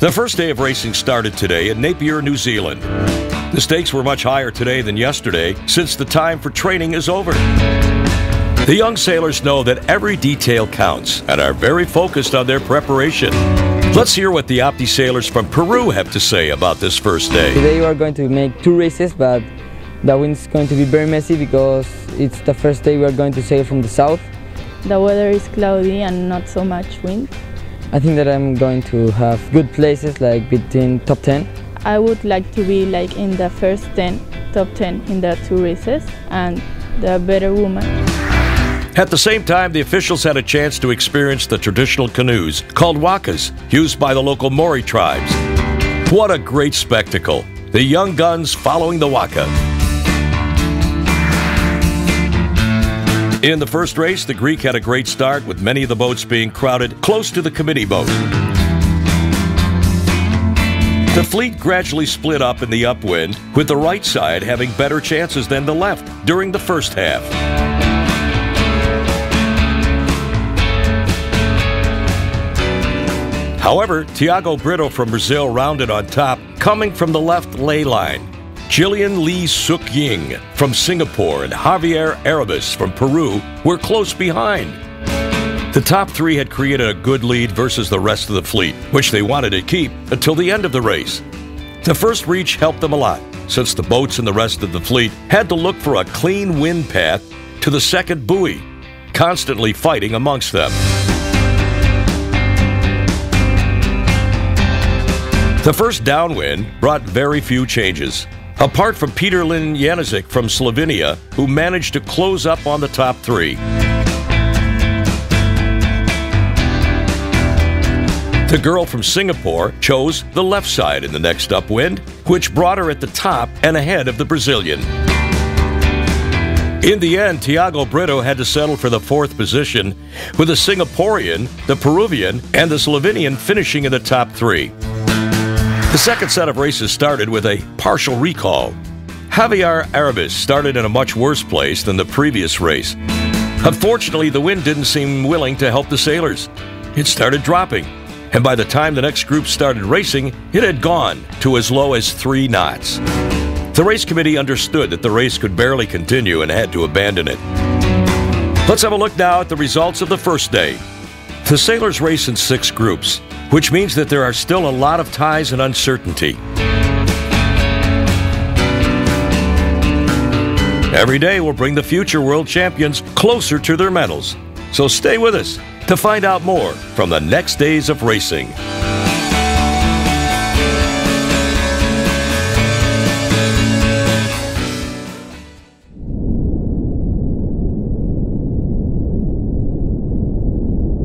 The first day of racing started today in Napier, New Zealand. The stakes were much higher today than yesterday since the time for training is over. The young sailors know that every detail counts and are very focused on their preparation. Let's hear what the Opti sailors from Peru have to say about this first day. Today we are going to make 2 races, but the wind is going to be very messy because it's the first day we are going to sail from the south. The weather is cloudy and not so much wind. I think that I'm going to have good places, like between top 10. I would like to be like in the first 10, top 10 in the 2 races and the better woman. At the same time, the officials had a chance to experience the traditional canoes called wakas, used by the local Maori tribes. What a great spectacle! The young guns following the waka. In the first race, the Greek had a great start with many of the boats being crowded close to the committee boat. The fleet gradually split up in the upwind, with the right side having better chances than the left during the first half. However, Tiago Brito from Brazil rounded on top, coming from the left lay line. Jillian Lee Suk Ying from Singapore and Javier Arabis from Peru were close behind. The top 3 had created a good lead versus the rest of the fleet, which they wanted to keep until the end of the race. The first reach helped them a lot, since the boats and the rest of the fleet had to look for a clean wind path to the second buoy, constantly fighting amongst them. The first downwind brought very few changes, apart from Peter Lin Janizik from Slovenia, who managed to close up on the top 3. The girl from Singapore chose the left side in the next upwind, which brought her at the top and ahead of the Brazilian. In the end, Tiago Brito had to settle for the 4th position, with the Singaporean, the Peruvian, and the Slovenian finishing in the top 3. The second set of races started with a partial recall. Javier Arabis started in a much worse place than the previous race. Unfortunately, the wind didn't seem willing to help the sailors. It started dropping, and by the time the next group started racing, it had gone to as low as 3 knots. The race committee understood that the race could barely continue and had to abandon it. Let's have a look now at the results of the first day. The sailors race in 6 groups, which means that there are still a lot of ties and uncertainty. Every day will bring the future world champions closer to their medals. So stay with us to find out more from the next days of racing.